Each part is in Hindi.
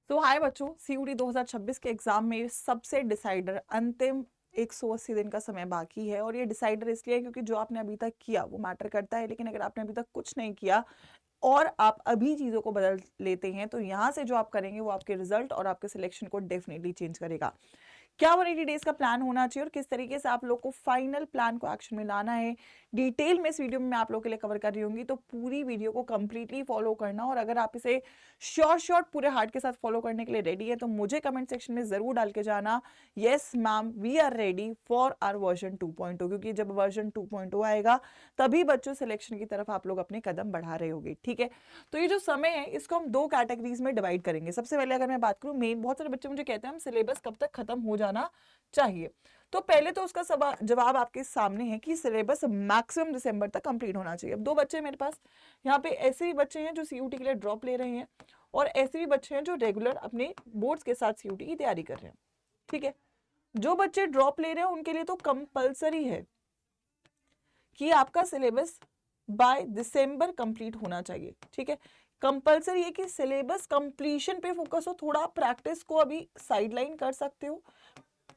तो हाय बच्चों, सीयूटी 2026 के एग्जाम में सबसे डिसाइडर अंतिम 180 दिन का समय बाकी है। और ये डिसाइडर इसलिए है क्योंकि जो आपने अभी तक किया वो मैटर करता है, लेकिन अगर आपने अभी तक कुछ नहीं किया और आप अभी चीज़ों को बदल लेते हैं तो यहाँ से जो आप करेंगे वो आपके रिजल्ट और आपके सिलेक्शन को डेफिनेटली चेंज करेगा। क्या 180 डेज का प्लान होना चाहिए और किस तरीके से आप लोग को फाइनल प्लान को एक्शन में लाना है, डिटेल में इस वीडियो में मैं आप लोग के लिए कवर कर रही हूँ। तो पूरी वीडियो को कंप्लीटली फॉलो करना, और अगर आप इसे शॉर्ट पूरे हार्ट के साथ फॉलो करने के लिए रेडी है तो मुझे कमेंट सेक्शन में जरूर डाल के जाना, yes ma'am we are ready for our version 2.0, क्योंकि जब वर्जन 2.0 आएगा तभी बच्चों सिलेक्शन की तरफ आप लोग अपने कदम बढ़ा रहे होगे। ठीक है, तो ये जो समय है इसको हम दो कैटेगरीज में डिवाइड करेंगे। सबसे पहले अगर मैं बात करूं मेन, बहुत सारे बच्चे मुझे कहते हैं हम सिलेबस कब तक खत्म हो जाना चाहिए। तो पहले तो उसका जवाब आपके सामने है कि सिलेबस मैक्सिमम दिसंबर तक कंप्लीट होना चाहिए। अब दो बच्चे मेरे पास यहाँ पे ऐसे भी बच्चे हैं जो सीयूटी के लिए ड्रॉप ले रहे हैं, और ऐसे भी बच्चे हैं जो रेगुलर अपने बोर्ड्स के साथ सीयूटी की तैयारी कर रहे हैं। ठीक है, जो बच्चे ड्रॉप ले रहे हैं उनके लिए तो कंपलसरी है कि आपका सिलेबस बाय दिसंबर कंप्लीट होना चाहिए। ठीक है, कंपलसरी है कि सिलेबस कंप्लीशन पे फोकस हो, थोड़ा प्रैक्टिस को अभी साइडलाइन कर सकते हो।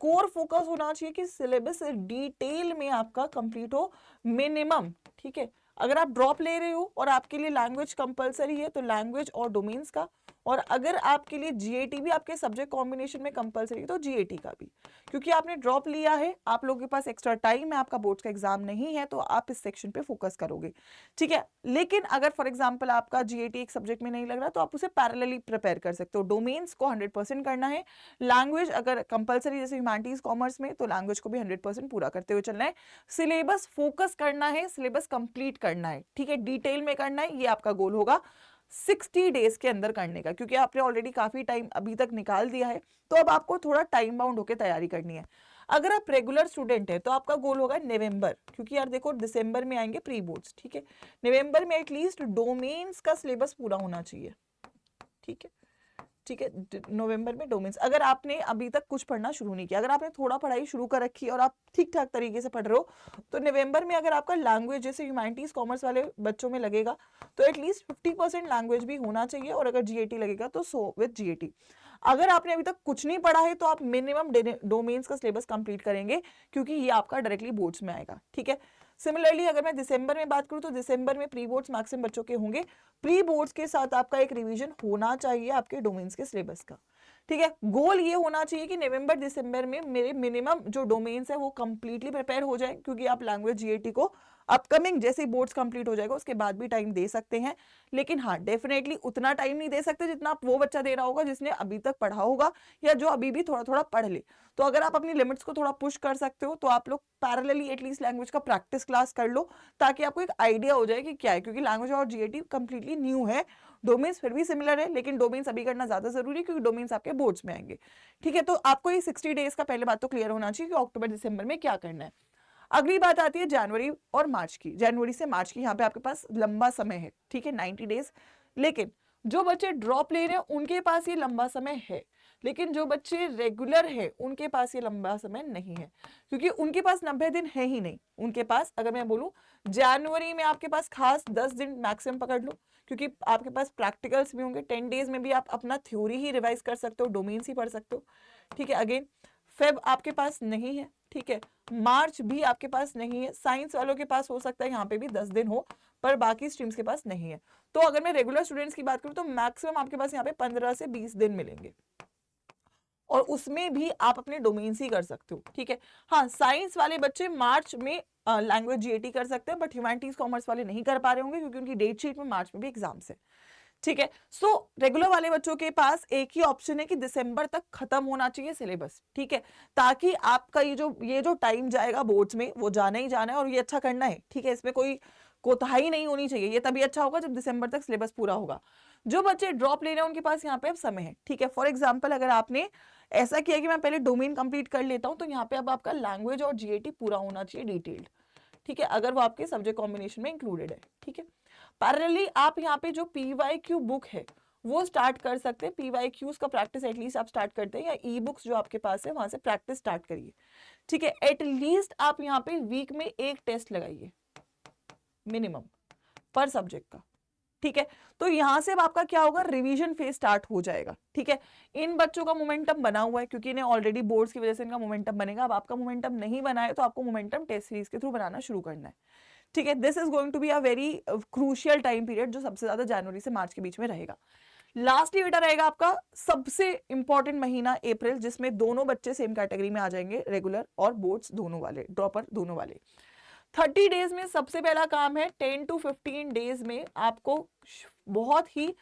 कोर फोकस होना चाहिए कि सिलेबस डिटेल में आपका कंप्लीट हो मिनिमम। ठीक है, अगर आप ड्रॉप ले रहे हो और आपके लिए लैंग्वेज कंपलसरी है तो लैंग्वेज और डोमेन्स का, और अगर आपके लिए जीएटी भी आपके सब्जेक्ट कॉम्बिनेशन में कंपलसरी है तो जीएटी का भी, क्योंकि आपने ड्रॉप लिया है, आप लोगों के पास एक्स्ट्रा टाइम है, आपका बोर्ड का एग्जाम नहीं है तो आप इस सेक्शन पे फोकस करोगे। ठीक है, लेकिन अगर फॉर एग्जांपल आपका जीएटी एक सब्जेक्ट में नहीं लग रहा तो आप उसे पैरेलली प्रिपेयर कर सकते हो। डोमेन्स को 100% करना है, लैंग्वेज अगर कंपलसरी जैसे ह्यूमैनिटीज कॉमर्स में तो लैंग्वेज को भी 100% पूरा करते हुए चलना है। सिलेबस फोकस करना है, सिलेबस कंप्लीट करना है। ठीक है, डिटेल में करना है, ये आपका गोल होगा 60 डेज के अंदर करने का, क्योंकि आपने ऑलरेडी काफी टाइम अभी तक निकाल दिया है तो अब आपको थोड़ा टाइम बाउंड होकर तैयारी करनी है। अगर आप रेगुलर स्टूडेंट है तो आपका गोल होगा नवंबर, क्योंकि यार देखो दिसंबर में आएंगे प्री बोर्ड्स। ठीक है, नवंबर में एटलीस्ट डोमेन्स का सिलेबस पूरा होना चाहिए। ठीक है, ठीक है, नवंबर में डोमेन्स, अगर आपने अभी तक कुछ पढ़ना शुरू नहीं किया, अगर आपने थोड़ा पढ़ाई शुरू कर रखी है और आप ठीक ठाक तरीके से पढ़ रहे हो तो नवंबर में अगर आपका लैंग्वेज जैसे ह्यूमैनिटीज कॉमर्स वाले बच्चों में लगेगा तो एटलीस्ट 50% लैंग्वेज भी होना चाहिए, और अगर जीएटी लगेगा तो सो विद जीएटी। अगर आपने अभी तक कुछ नहीं पढ़ा है तो आप मिनिमम डोमेन्स का सिलेबस कंप्लीट करेंगे, क्योंकि ये आपका डायरेक्टली बोर्ड्स में आएगा। ठीक है, सिमिलरली अगर मैं दिसंबर में बात करूं तो दिसंबर में प्री बोर्ड्स मैक्सिमम बच्चों के होंगे, प्री बोर्ड्स के साथ आपका एक रिवीजन होना चाहिए आपके डोमेन्स के सिलेबस का। ठीक है, गोल ये होना चाहिए कि नवंबर दिसंबर में मेरे मिनिमम जो डोमेन्स है वो कंप्लीटली प्रिपेयर हो जाए, क्योंकि आप लैंग्वेज जीएटी को अपकमिंग जैसे बोर्ड्स कंप्लीट हो जाएगा उसके बाद भी टाइम दे सकते हैं। लेकिन हाँ, डेफिनेटली उतना टाइम नहीं दे सकते जितना आप वो बच्चा दे रहा होगा जिसने अभी तक पढ़ा होगा या जो अभी भी थोड़ा थोड़ा पढ़ ले। तो अगर आप अपनी लिमिट्स को थोड़ा पुश कर सकते हो तो आप लोग पैरेलली एटलीस्ट लैंग्वेज का प्रैक्टिस क्लास कर लो, ताकि आपको एक आइडिया हो जाए कि क्या है, क्योंकि लैंग्वेज और जीएटी कंप्लीटली न्यू है। डोमेन्स फिर भी सिमिलर है, लेकिन डोमेन्स अभी करना ज्यादा जरूरी है क्योंकि डोमेन्स आपके बोर्ड्स में आएंगे। ठीक है, तो आपको ये 60 डेज का पहले बात तो क्लियर होना चाहिए कि अक्टूबर दिसंबर में क्या करना है। अगली बात आती है जनवरी और मार्च की। जनवरी से मार्च की यहाँ पे आपके पास लंबा समय है। ठीक है, 90 डेज। लेकिन जो बच्चे ड्रॉप ले रहे हैं उनके पास ये लंबा समय है, लेकिन जो बच्चे रेगुलर है उनके पास ये लंबा समय नहीं है, क्योंकि उनके पास 90 दिन है ही नहीं। उनके पास अगर मैं बोलूं जनवरी में आपके पास खास 10 दिन मैक्सिमम पकड़ लो, क्योंकि आपके पास प्रैक्टिकल्स भी होंगे। 10 डेज में भी आप अपना थ्योरी ही रिवाइज कर सकते हो, डोमेन्स ही पढ़ सकते हो। ठीक है, अगेन फेब आपके पास नहीं है। ठीक है, मार्च भी आपके पास नहीं है। साइंस वालों के पास हो सकता है यहाँ पे भी 10 दिन हो, पर बाकी स्ट्रीम्स के पास नहीं है। तो अगर मैं रेगुलर स्टूडेंट्स की बात करूं तो मैक्सिमम आपके पास यहाँ पे 15 से 20 दिन मिलेंगे, और उसमें भी आप अपने डोमेन्स ही कर सकते हो। ठीक है, हाँ साइंस वाले बच्चे मार्च में लैंग्वेज जीएटी कर सकते हैं, बट ह्यूमैनिटीज कॉमर्स वाले नहीं कर पा रहे होंगे क्योंकि उनकी डेट शीट में मार्च में भी एग्जाम्स है। ठीक है, सो रेगुलर वाले बच्चों के पास एक ही ऑप्शन है कि दिसंबर तक खत्म होना चाहिए सिलेबस। ठीक है, ताकि आपका ये जो टाइम जाएगा बोर्ड्स में वो जाना ही जाना है और ये अच्छा करना है। ठीक है, इसमें कोई कोताही नहीं होनी चाहिए, ये तभी अच्छा होगा जब दिसंबर तक सिलेबस पूरा होगा। जो बच्चे ड्रॉप ले रहे हैं उनके पास यहाँ पे अब समय है। ठीक है, फॉर एग्जाम्पल अगर आपने ऐसा किया कि मैं पहले डोमेन कंप्लीट कर लेता हूं तो यहाँ पे अब आपका लैंग्वेज और जीएटी पूरा होना चाहिए डिटेल्ड। ठीक है, अगर वो आपके सब्जेक्ट कॉम्बिनेशन में इंक्लूडेड है। ठीक है, पैरेलली आप यहाँ पे जो पीवाईक्यू बुक है वो स्टार्ट कर सकते हैं। पीवाईक्यूज का प्रैक्टिस एटलीस्ट आप स्टार्ट करते हैं, या ई बुक्स जो आपके पास है वहां से प्रैक्टिस स्टार्ट करिए। ठीक है, एटलीस्ट आप यहाँ पे वीक में एक टेस्ट लगाइए मिनिमम पर सब्जेक्ट का। ठीक है। तो यहां से अब आपका क्या होगा, रिवीजन फेज स्टार्ट हो जाएगा। ठीक है, इन बच्चों का मोमेंटम बना हुआ है क्योंकि इन्हें ऑलरेडी बोर्ड्स की वजह से इनका मोमेंटम बनेगा। अब आपका मोमेंटम नहीं बना है तो आपको मोमेंटम टेस्ट सीरीज के थ्रू बनाना शुरू करना है। ठीक है, this is going to be a very crucial time period जो सबसे ज्यादा जनवरी से मार्च के बीच में रहेगा। लास्टली बेटा रहेगा आपका सबसे इंपॉर्टेंट महीना अप्रैल, जिसमें दोनों बच्चे सेम कैटेगरी में आ जाएंगे, रेगुलर और बोर्ड्स दोनों वाले, ड्रॉपर दोनों वाले। 30 डेज में सबसे पहला काम है 10 to 15 डेज में आपको बहुत ही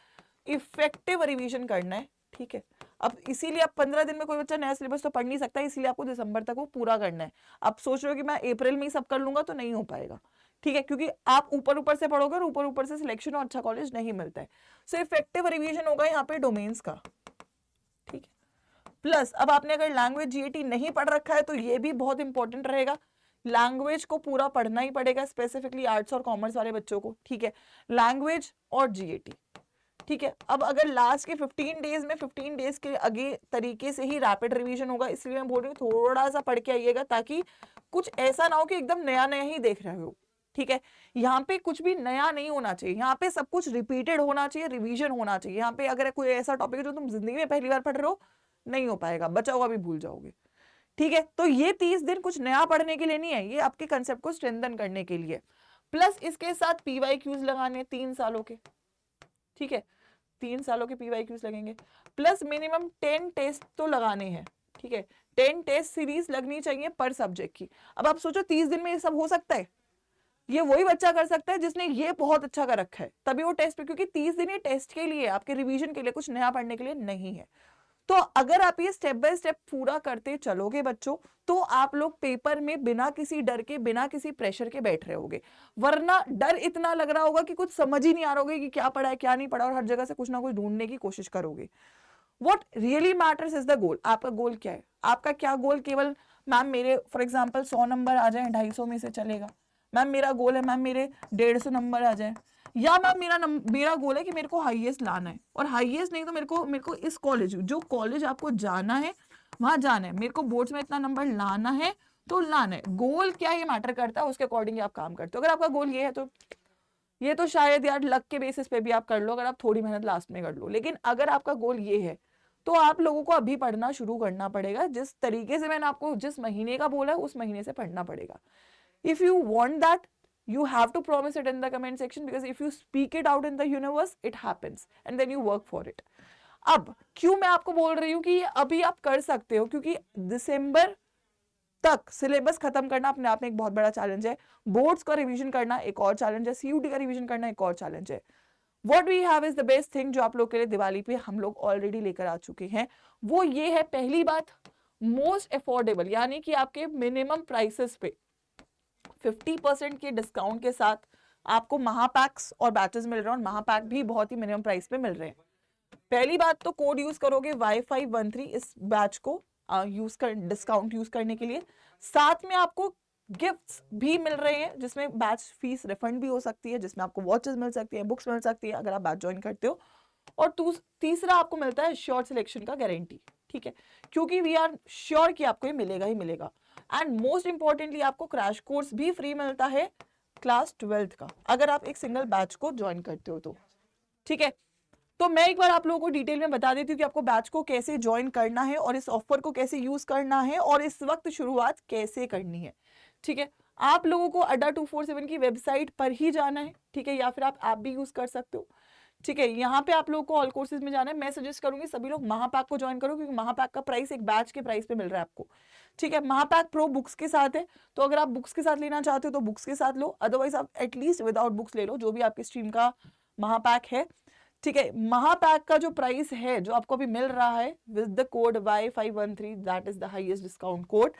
इफेक्टिव रिवीजन करना है। ठीक है, अब इसीलिए अब 15 दिन में कोई बच्चा नया सिलेबस तो पढ़ नहीं सकता, इसलिए आपको दिसंबर तक वो पूरा करना है। आप सोच रहे हो कि मैं अप्रैल में ही सब कर लूंगा, तो नहीं हो पाएगा। ठीक है, क्योंकि आप ऊपर ऊपर से पढ़ोगे और ऊपर ऊपर से सिलेक्शन और अच्छा कॉलेज नहीं मिलता है। सो इफेक्टिव रिवीजन होगा यहाँ पे डोमेन्स का। ठीक है, प्लस अब आपने अगर लैंग्वेज जीएटी नहीं पढ़ रखा है तो ये भी बहुत इंपॉर्टेंट रहेगा, लैंग्वेज को पूरा पढ़ना ही पड़ेगा, स्पेसिफिकली आर्ट्स और कॉमर्स वाले बच्चों को। ठीक है, लैंग्वेज और जीएटी। ठीक है, अब अगर लास्ट के 15 डेज में 15 डेज के आगे तरीके से ही रैपिड रिवीजन होगा, इसलिए मैं बोल रही हूँ थोड़ा सा पढ़ के आइएगा, ताकि कुछ ऐसा ना हो कि एकदम नया नया ही देख रहे हो। ठीक है, यहाँ पे कुछ भी नया नहीं होना चाहिए, यहाँ पे सब कुछ रिपीटेड होना चाहिए, रिवीजन होना चाहिए। यहाँ पे अगर कोई ऐसा टॉपिक है जो तुम जिंदगी में पहली बार पढ़ रहे हो, नहीं हो पाएगा, बचा हुआ भी भूल जाओगे। ठीक है, तो ये 30 दिन कुछ नया पढ़ने के लिए नहीं है, ये आपके कंसेप्ट को स्ट्रेंथन करने के लिए। प्लस इसके साथ पीवाईक्यूज लगाने 3 सालों के। ठीक है, 3 सालों के पीवाईक्यूज लगेंगे, प्लस मिनिमम 10 टेस्ट तो लगाने हैं। ठीक है, 10 टेस्ट सीरीज लगनी चाहिए पर सब्जेक्ट की। अब आप सोचो 30 दिन में ये सब हो सकता है? ये वही बच्चा कर सकता है जिसने ये बहुत अच्छा कर रखा है, तभी वो टेस्ट पे, क्योंकि 30 दिन ये टेस्ट के लिए, आपके रिवीजन के लिए, कुछ नया पढ़ने के लिए नहीं है। तो अगर आप ये स्टेप बाय स्टेप पूरा करते चलोगे बच्चों, तो आप लोग पेपर में बिना किसी डर के, बिना किसी प्रेशर के बैठ रहे होगे। वरना डर इतना लग रहा होगा कि कुछ समझ ही नहीं आ रहा होगा कि क्या पढ़ा है क्या नहीं पढ़ा, और हर जगह से कुछ ना कुछ ढूंढने की कोशिश करोगे। What really matters is the goal. आपका गोल क्या है? आपका क्या गोल केवल मैम मेरे फॉर एग्जाम्पल 100 नंबर आ जाए, 250 में से चलेगा? मैम मेरा गोल है मैम मेरे 150 नंबर आ जाए, या मैम मेरा गोल है कि मेरे को हाईएस्ट लाना है, और हाईएस्ट नहीं तो मेरे को इस कॉलेज, जो कॉलेज आपको जाना है वहां जाना है, मेरे को बोर्ड्स में इतना नंबर लाना है तो लाना है। गोल क्या ये मैटर करता है, उसके अकॉर्डिंग आप काम करते हो। अगर आपका गोल ये है तो ये तो शायद यार लक के बेसिस पे भी आप कर लो, अगर आप थोड़ी मेहनत लास्ट में कर लो। लेकिन अगर आपका गोल ये है तो आप लोगों को अभी पढ़ना शुरू करना पड़ेगा। जिस तरीके से मैंने आपको जिस महीने का बोला उस महीने से पढ़ना पड़ेगा। If you want that, you have to promise it in the comment section, because if you speak it out in the universe it happens and then you work for it. अब क्यों मैं आपको बोल रही हूँ कि अभी आप कर सकते हो, क्योंकि दिसंबर तक सिलेबस खत्म करना अपने आप में एक बहुत बड़ा चैलेंज है, बोर्ड्स का रिवीजन करना एक और चैलेंज है, सीयूटी का रिवीजन करना एक और चैलेंज है। What we have is the best thing, जो आप लोग के लिए दिवाली पे हम लोग ऑलरेडी लेकर आ चुके हैं, वो ये है, पहली बात मोस्ट अफोर्डेबल, यानी कि आपके मिनिमम प्राइसेस पे 50% के डिस्काउंट के साथ आपको महापैक्स और बैचेस मिल रहे हैं, और महापैक भी बहुत ही मिनिमम प्राइस पे मिल रहे हैं। पहली बात तो कोड यूज करोगे Y513 इस बैच को यूज कर डिस्काउंट यूज करने के लिए। साथ में आपको गिफ्ट्स भी मिल रहे हैं, जिसमें बैच फीस रिफंड भी हो सकती है, जिसमें आपको वॉचेस मिल सकती है, बुक्स मिल सकती है अगर आप बैच ज्वाइन करते हो। और तीसरा आपको मिलता है श्योर सिलेक्शन का गारंटी। ठीक है, क्योंकि वी आर श्योर कि आपको ये मिलेगा ही मिलेगा। एंड मोस्ट इंपॉर्टेंटली आपको क्रैश कोर्स भी फ्री मिलता है क्लास 12th का, अगर आप एक सिंगल बैच को ज्वाइन करते हो तो। ठीक है, तो मैं एक बार आप लोगों को डिटेल में बता देती हूँ कि आपको बैच को कैसे ज्वाइन करना है, और इस ऑफर को कैसे यूज करना है, और इस वक्त शुरुआत कैसे करनी है। ठीक है, आप लोगों को अड्डा 247 की वेबसाइट पर ही जाना है। ठीक है, या फिर आप ऐप भी यूज कर सकते हो। ठीक है, यहाँ पे आप लोगों को ऑल कोर्सेज में जाना है। मैं सजेस्ट करूंगी सभी लोग महापैक को ज्वाइन करो, क्योंकि महापैक का प्राइस एक बैच के प्राइस पे मिल रहा है आपको। ठीक है, महापैक प्रो बुक्स के साथ है, तो अगर आप बुक्स के साथ लेना चाहते हो तो बुक्स के साथ लो, अदरवाइज आप एटलीस्ट विदाउट बुक्स ले लो, जो भी आपकी स्ट्रीम का महापैक है। ठीक है, महापैक का जो प्राइस है जो आपको अभी मिल रहा है with the code Y513, that is the highest discount code,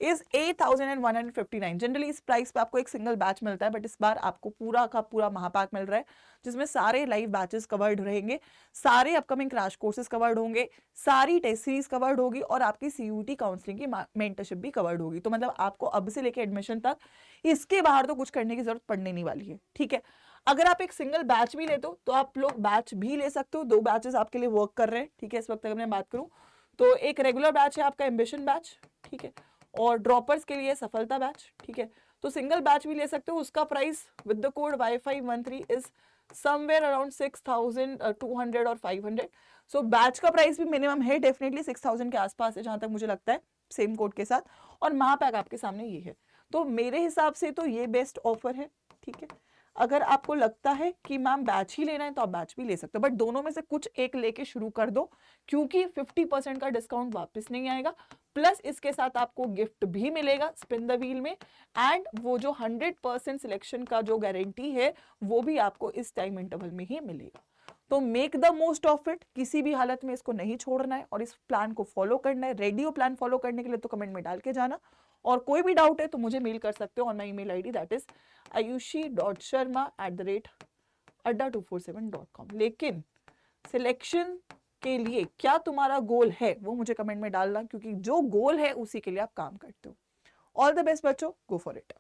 is 8159। Generally इस प्राइस पे आपको एक सिंगल बैच मिलता है, बट इस बार आपको पूरा का पूरा महापैक मिल रहा है, जिसमें सारे लाइव बैचेस कवर्ड रहेंगे, सारे अपकमिंग क्रैश कोर्सेज कवर्ड होंगे, सारी टेस्ट सीरीज कवर्ड होगी, और आपकी सीयूटी काउंसलिंग की मेंटरशिप भी कवर्ड होगी। तो मतलब आपको अब से लेके एडमिशन तक इसके बाहर तो कुछ करने की जरूरत पड़ने नहीं वाली है। ठीक है, अगर आप एक सिंगल बैच भी लेते हो तो आप लोग बैच भी ले सकते हो, 2 बैचेस आपके लिए वर्क कर रहे हैं। ठीक है, इस वक्त अगर मैं बात करूं तो एक रेगुलर बैच है आपका एम्बिशन बैच, ठीक है, और ड्रॉपर्स के लिए सफलता बैच। ठीक है, तो सिंगल बैच भी ले सकते हो, उसका price with the code Y513 is somewhere around 6,200 और 500। सो बैच का प्राइस भी मिनिमम है, डेफिनेटली 6,000 के आसपास है जहां तक मुझे लगता है, सेम कोड के साथ। और महापैक आपके सामने ये है। तो मेरे हिसाब से तो ये बेस्ट ऑफर है, ठीक है। अगर आपको लगता है कि मैम बैच ही लेना है तो आप बैच भी ले सकते हो, बट दोनों में से कुछ एक लेके शुरू कर दो, क्योंकि 50% का डिस्काउंट वापस नहीं आएगा, प्लस इसके साथ आपको गिफ्ट भी मिलेगा स्पिन द व्हील में, एंड वो जो 100% सिलेक्शन का जो गारंटी है वो भी आपको इस टाइम इंटरवल में ही मिलेगा। तो make the most of it, किसी भी हालत में इसको नहीं छोड़ना है और इस प्लान को फॉलो करना है। रेडी हो प्लान फॉलो करने के लिए तो कमेंट में डाल के जाना, और कोई भी डाउट है तो मुझे मेल कर सकते हो on my email ID, that is ayushi.sharma@adda247.com। लेकिन सिलेक्शन के लिए क्या तुम्हारा गोल है वो मुझे कमेंट में डालना, क्योंकि जो गोल है उसी के लिए आप काम करते हो। ऑल द बेस्ट बच्चों, गो फॉर इट।